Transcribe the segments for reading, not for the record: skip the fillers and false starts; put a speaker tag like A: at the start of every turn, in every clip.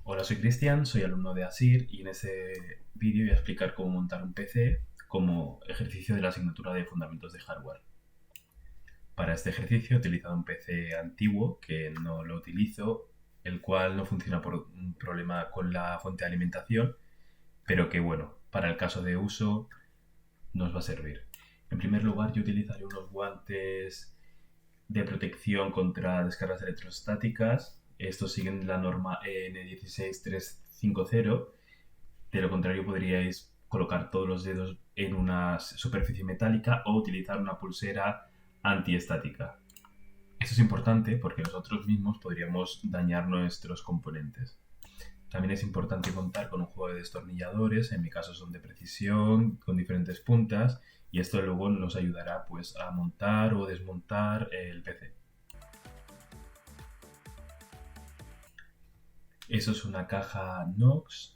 A: Hola, soy Cristian, soy alumno de ASIR y en este vídeo voy a explicar cómo montar un PC como ejercicio de la asignatura de Fundamentos de Hardware. Para este ejercicio he utilizado un PC antiguo que no lo utilizo, el cual no funciona por un problema con la fuente de alimentación, pero que bueno, para el caso de uso nos va a servir. En primer lugar, yo utilizaré unos guantes de protección contra descargas electrostáticas. Estos siguen la norma N16350. De lo contrario, podríais colocar todos los dedos en una superficie metálica o utilizar una pulsera antiestática. Esto es importante porque nosotros mismos podríamos dañar nuestros componentes. También es importante contar con un juego de destornilladores, en mi caso son de precisión, con diferentes puntas, y esto luego nos ayudará pues, a montar o desmontar el PC. Eso es una caja Knox,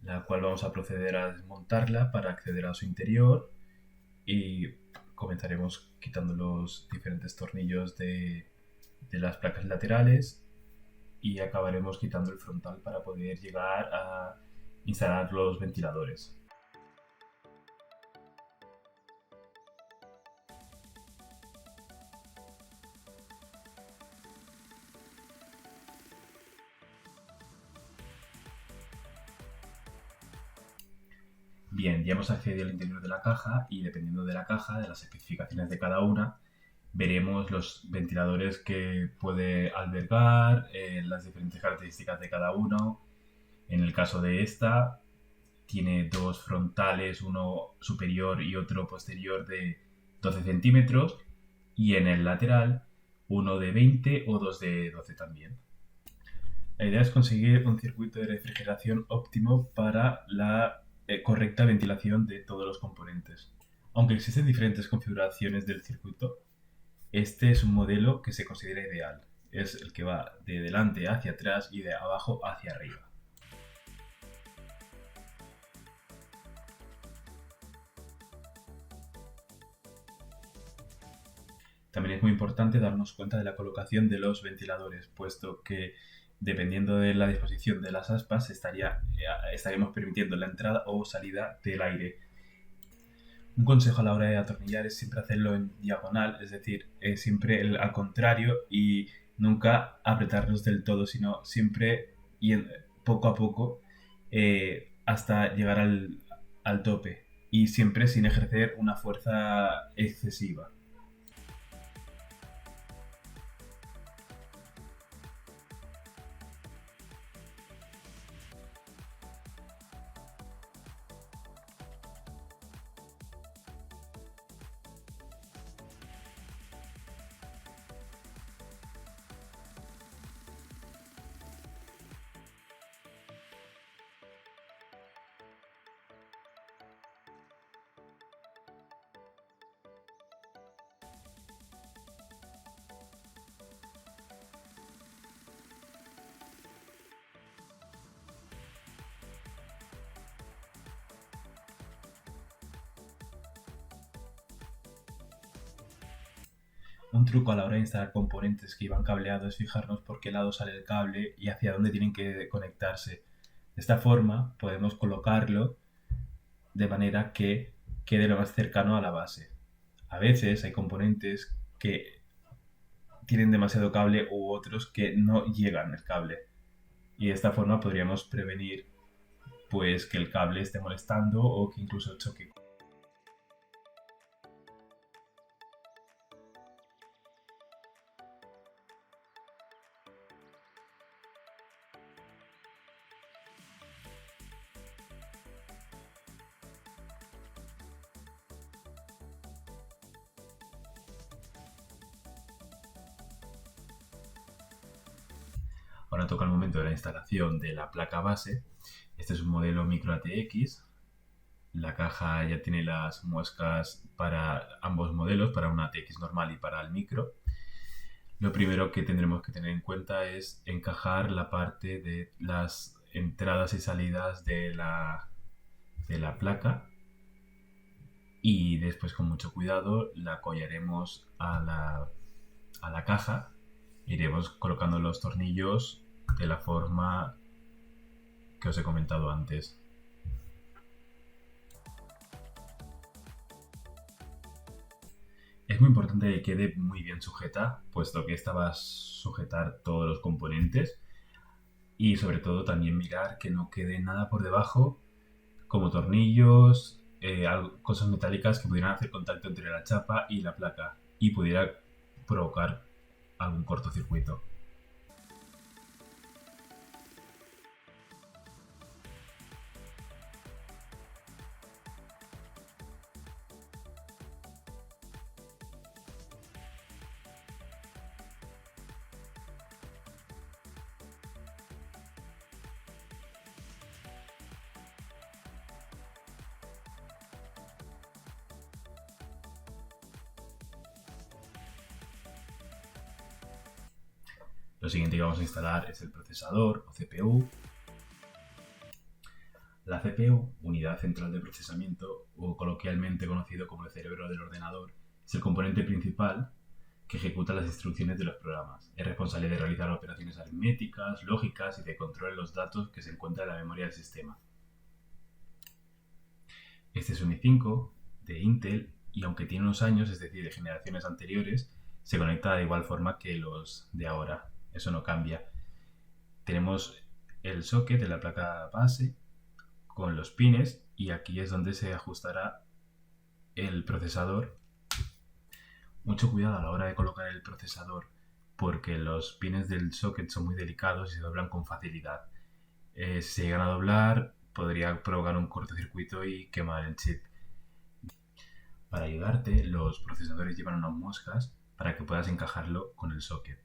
A: la cual vamos a proceder a desmontarla para acceder a su interior y comenzaremos quitando los diferentes tornillos de las placas laterales y acabaremos quitando el frontal para poder llegar a instalar los ventiladores. Bien, ya hemos accedido al interior de la caja y dependiendo de la caja, de las especificaciones de cada una, veremos los ventiladores que puede albergar, las diferentes características de cada uno. En el caso de esta, tiene dos frontales, uno superior y otro posterior de 12 centímetros y en el lateral uno de 20 o dos de 12 también. La idea es conseguir un circuito de refrigeración óptimo para la correcta ventilación de todos los componentes. Aunque existen diferentes configuraciones del circuito, este es un modelo que se considera ideal. Es el que va de delante hacia atrás y de abajo hacia arriba. También es muy importante darnos cuenta de la colocación de los ventiladores, puesto que dependiendo de la disposición de las aspas estaríamos permitiendo la entrada o salida del aire. Un consejo a la hora de atornillar es siempre hacerlo en diagonal, es decir, siempre al contrario y nunca apretarlos del todo, sino siempre poco a poco hasta llegar al tope y siempre sin ejercer una fuerza excesiva. Un truco a la hora de instalar componentes que iban cableados es fijarnos por qué lado sale el cable y hacia dónde tienen que conectarse. De esta forma podemos colocarlo de manera que quede lo más cercano a la base. A veces hay componentes que tienen demasiado cable u otros que no llegan el cable. Y de esta forma podríamos prevenir pues que el cable esté molestando o que incluso choque. Ahora toca el momento de la instalación de la placa base. Este es un modelo micro ATX. La caja ya tiene las muescas para ambos modelos, para una ATX normal y para el micro. Lo primero que tendremos que tener en cuenta es encajar la parte de las entradas y salidas de la placa y después con mucho cuidado la collaremos a la caja. Iremos colocando los tornillos de la forma que os he comentado antes. Es muy importante que quede muy bien sujeta, puesto que esta va a sujetar todos los componentes y sobre todo también mirar que no quede nada por debajo, como tornillos, cosas metálicas que pudieran hacer contacto entre la chapa y la placa y pudiera provocar algún cortocircuito. Lo siguiente que vamos a instalar es el procesador o CPU. La CPU, unidad central de procesamiento, o coloquialmente conocido como el cerebro del ordenador, es el componente principal que ejecuta las instrucciones de los programas. Es responsable de realizar operaciones aritméticas, lógicas y de control de los datos que se encuentran en la memoria del sistema. Este es un i5 de Intel y aunque tiene unos años, es decir, de generaciones anteriores, se conecta de igual forma que los de ahora. Eso no cambia. Tenemos el socket de la placa base con los pines y aquí es donde se ajustará el procesador. Mucho cuidado a la hora de colocar el procesador porque los pines del socket son muy delicados y se doblan con facilidad. Si se llegan a doblar podría provocar un cortocircuito y quemar el chip. Para ayudarte, los procesadores llevan unas moscas para que puedas encajarlo con el socket.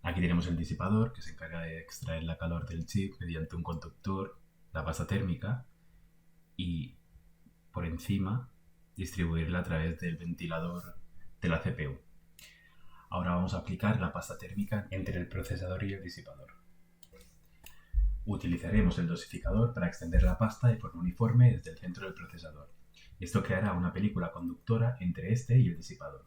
A: Aquí tenemos el disipador que se encarga de extraer la calor del chip mediante un conductor, la pasta térmica, y por encima distribuirla a través del ventilador de la CPU. Ahora vamos a aplicar la pasta térmica entre el procesador y el disipador. Utilizaremos el dosificador para extender la pasta de forma uniforme desde el centro del procesador. Esto creará una película conductora entre este y el disipador.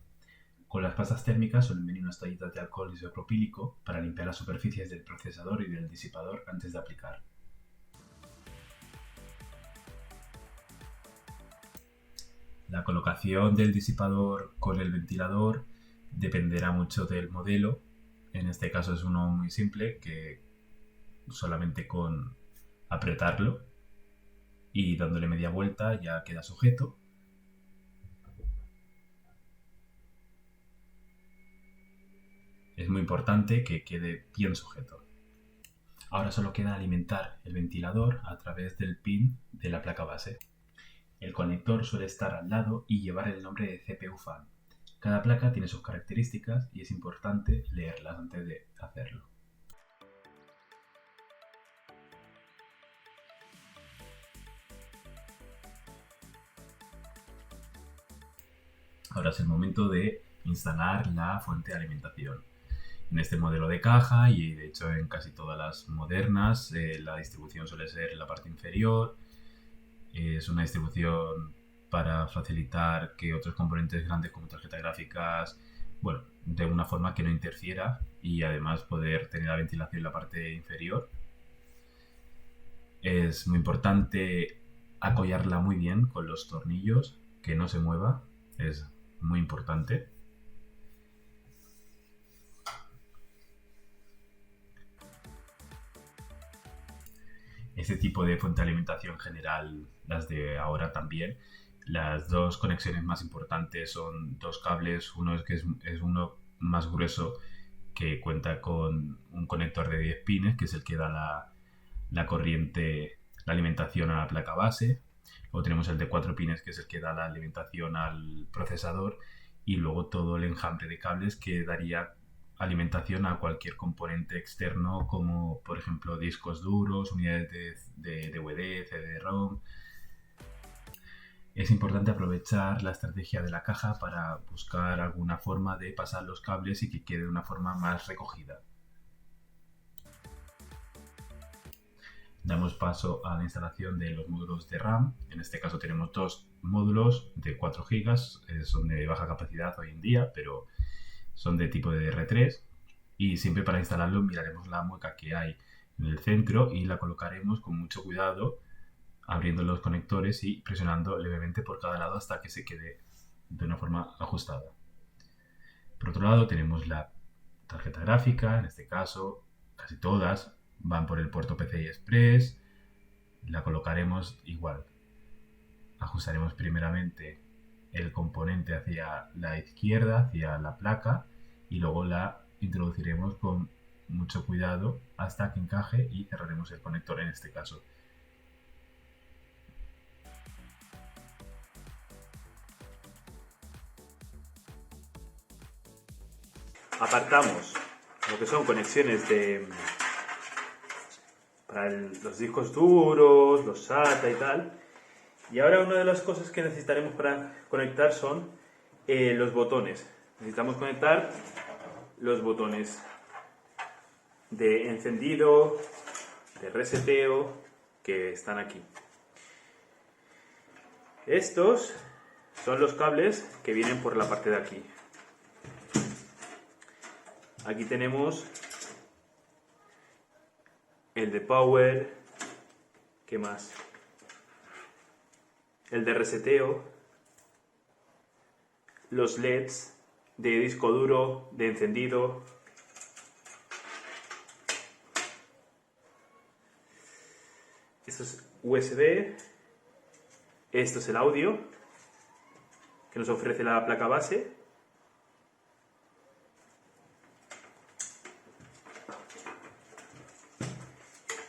A: Con las pastas térmicas suelen venir unas toallitas de alcohol isopropílico para limpiar las superficies del procesador y del disipador antes de aplicar. La colocación del disipador con el ventilador dependerá mucho del modelo. En este caso es uno muy simple que solamente con apretarlo y dándole media vuelta ya queda sujeto. Es muy importante que quede bien sujeto. Ahora solo queda alimentar el ventilador a través del pin de la placa base. El conector suele estar al lado y llevar el nombre de CPU fan. Cada placa tiene sus características y es importante leerlas antes de hacerlo. Ahora es el momento de instalar la fuente de alimentación. En este modelo de caja y de hecho en casi todas las modernas la distribución suele ser en la parte inferior. Es una distribución para facilitar que otros componentes grandes como tarjetas gráficas, bueno, de una forma que no interfiera y además poder tener la ventilación en la parte inferior. Es muy importante acollarla muy bien con los tornillos, que no se mueva, es muy importante. Este tipo de fuente de alimentación general, las de ahora también, las dos conexiones más importantes son dos cables, uno es uno más grueso que cuenta con un conector de 10 pines, que es el que da la corriente, la alimentación a la placa base. Luego tenemos el de 4 pines, que es el que da la alimentación al procesador. Y luego todo el enjambre de cables que daría alimentación a cualquier componente externo, como por ejemplo discos duros, unidades de DVD, CD-ROM. Es importante aprovechar la estrategia de la caja para buscar alguna forma de pasar los cables y que quede de una forma más recogida. Damos paso a la instalación de los módulos de RAM. En este caso tenemos dos módulos de 4 GB, son de baja capacidad hoy en día, pero son de tipo DDR3 y siempre para instalarlo miraremos la mueca que hay en el centro y la colocaremos con mucho cuidado, abriendo los conectores y presionando levemente por cada lado hasta que se quede de una forma ajustada. Por otro lado tenemos la tarjeta gráfica, en este caso casi todas van por el puerto PCI Express, la colocaremos igual. Ajustaremos primeramente el componente hacia la izquierda, hacia la placa, y luego la introduciremos con mucho cuidado hasta que encaje y cerraremos el conector en este caso.
B: Apartamos lo que son conexiones para los discos duros, los SATA y tal. Y ahora una de las cosas que necesitaremos para conectar son los botones. Necesitamos conectar los botones de encendido, de reseteo, que están aquí. Estos son los cables que vienen por la parte de aquí. Aquí tenemos el de power, ¿qué más? El de reseteo, los LEDs de disco duro, de encendido. Esto es USB, esto es el audio que nos ofrece la placa base.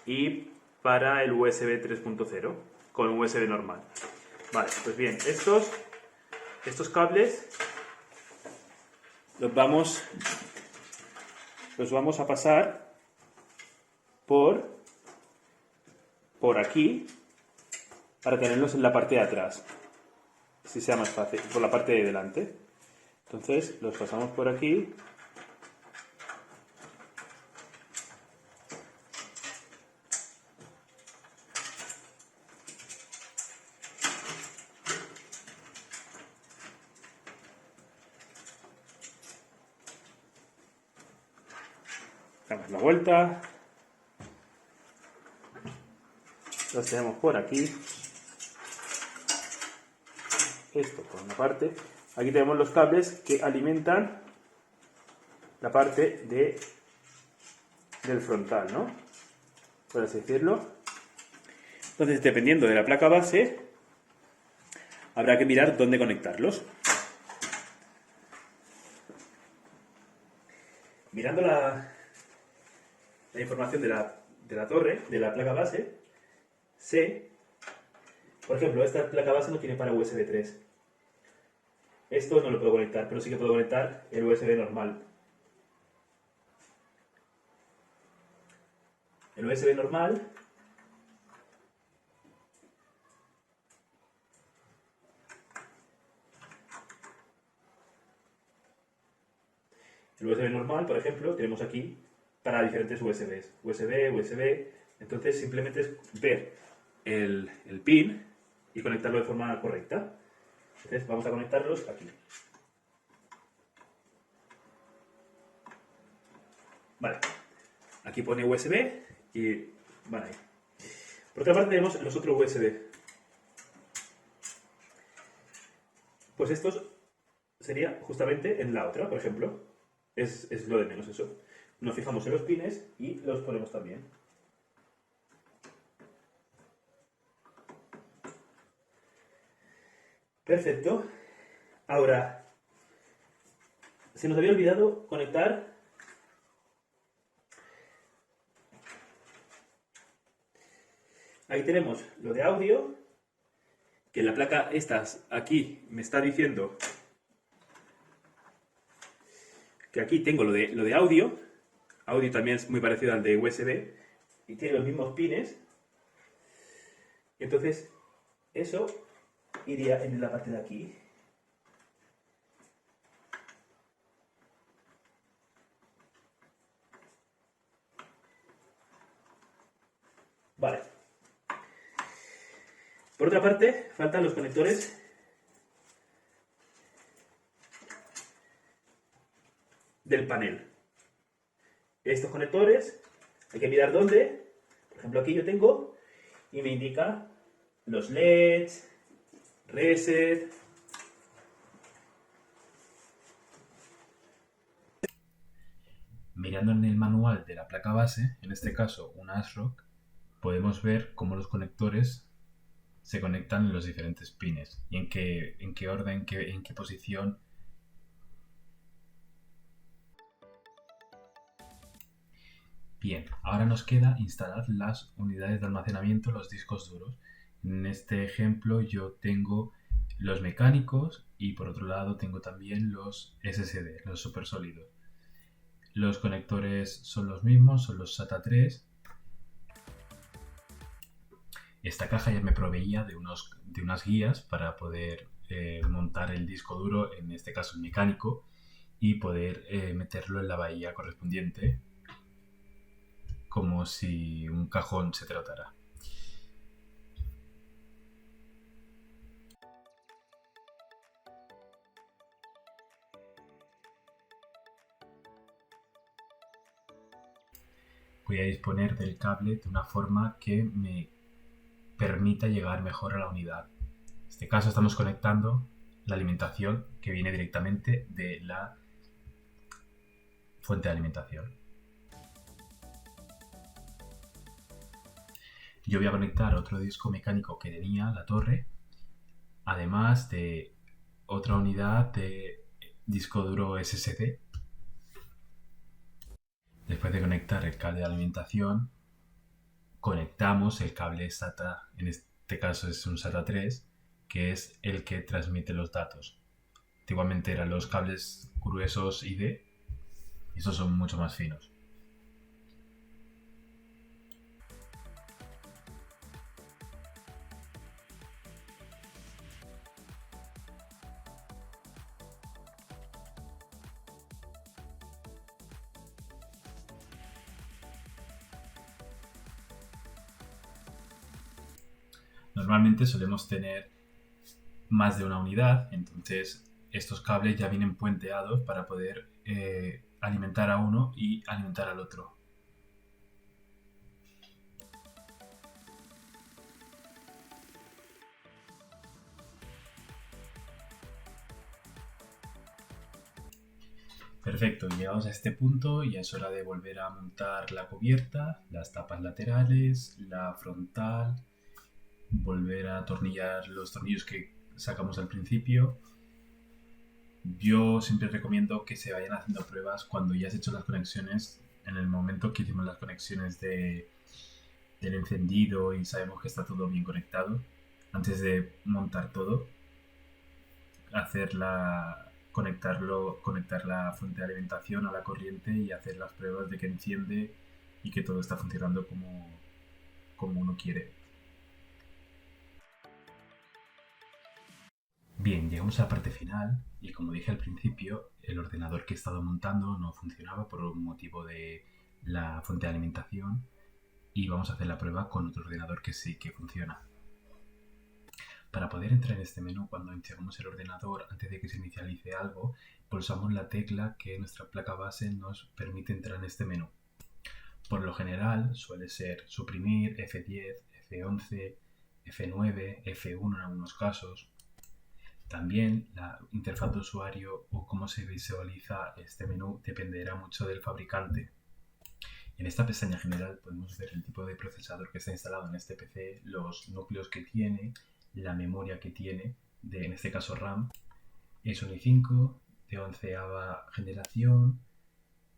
B: Y para el USB 3.0 con USB normal. Vale, pues bien, estos cables los vamos a pasar por aquí para tenerlos en la parte de atrás, si sea más fácil, por la parte de delante. Entonces los pasamos por aquí. Damos la vuelta. Los tenemos por aquí. Esto por una parte. Aquí tenemos los cables que alimentan la parte del frontal, ¿no? Por así decirlo. Entonces, dependiendo de la placa base, habrá que mirar dónde conectarlos. Mirando la información de la torre, de la placa base, sé, por ejemplo, esta placa base no tiene para USB 3. Esto no lo puedo conectar, pero sí que puedo conectar el USB normal. El USB normal por ejemplo, tenemos aquí para diferentes USBs. USB. Entonces simplemente es ver el pin y conectarlo de forma correcta. Entonces vamos a conectarlos aquí. Vale. Aquí pone USB y van ahí. Por otra parte tenemos los otros USB. Pues estos sería justamente en la otra, por ejemplo. Es lo de menos eso. Nos fijamos en los pines y los ponemos también. Perfecto. Ahora, se nos había olvidado conectar ahí tenemos lo de audio, que la placa estas aquí me está diciendo que aquí tengo lo de audio. Audio también es muy parecido al de USB y tiene los mismos pines. Entonces, eso iría en la parte de aquí. Vale. Por otra parte, faltan los conectores del panel. Estos conectores Hay que mirar dónde. Por ejemplo, aquí yo tengo y me indica los LEDs, reset.
A: Mirando en el manual de la placa base, en este caso un ASRock, podemos ver cómo los conectores se conectan en los diferentes pines y en qué orden, en qué posición. Bien, ahora nos queda instalar las unidades de almacenamiento, los discos duros. En este ejemplo yo tengo los mecánicos y por otro lado tengo también los SSD, los supersólidos. Los conectores son los mismos, son los SATA 3. Esta caja ya me proveía de unas guías para poder montar el disco duro, en este caso el mecánico, y poder meterlo en la bahía correspondiente como si un cajón se tratara. Voy a disponer del cable de una forma que me permita llegar mejor a la unidad. En este caso estamos conectando la alimentación que viene directamente de la fuente de alimentación. Yo voy a conectar otro disco mecánico que tenía, la torre, además de otra unidad de disco duro SSD. Después de conectar el cable de alimentación, conectamos el cable SATA, en este caso es un SATA 3, que es el que transmite los datos. Antiguamente eran los cables gruesos ID, y estos son mucho más finos. Normalmente solemos tener más de una unidad, entonces estos cables ya vienen puenteados para poder alimentar a uno y alimentar al otro. Perfecto, llegamos a este punto y es hora de volver a montar la cubierta, las tapas laterales, la frontal, volver a atornillar los tornillos que sacamos al principio. Yo siempre recomiendo que se vayan haciendo pruebas cuando ya has hecho las conexiones, en el momento que hicimos las conexiones del encendido y sabemos que está todo bien conectado, antes de montar todo, conectar la fuente de alimentación a la corriente y hacer las pruebas de que enciende y que todo está funcionando como uno quiere. Bien, llegamos a la parte final y como dije al principio, el ordenador que he estado montando no funcionaba por un motivo de la fuente de alimentación y vamos a hacer la prueba con otro ordenador que sí que funciona. Para poder entrar en este menú, cuando encendemos el ordenador, antes de que se inicialice algo, pulsamos la tecla que nuestra placa base nos permite entrar en este menú. Por lo general suele ser suprimir, F10, F11, F9, F1 en algunos casos. También la interfaz de usuario o cómo se visualiza este menú dependerá mucho del fabricante. En esta pestaña general podemos ver el tipo de procesador que está instalado en este PC, los núcleos que tiene, la memoria que tiene, en este caso RAM. Es un i5 de 11ª generación,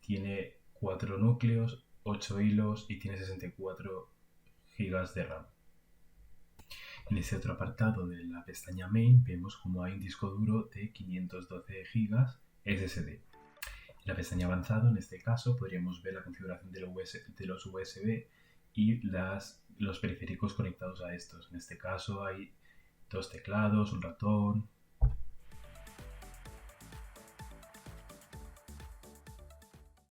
A: tiene 4 núcleos, 8 hilos y tiene 64 GB de RAM. En este otro apartado de la pestaña Main vemos como hay un disco duro de 512 GB SSD. En la pestaña avanzado, en este caso, podríamos ver la configuración de los USB y los periféricos conectados a estos. En este caso hay 2 teclados, un ratón,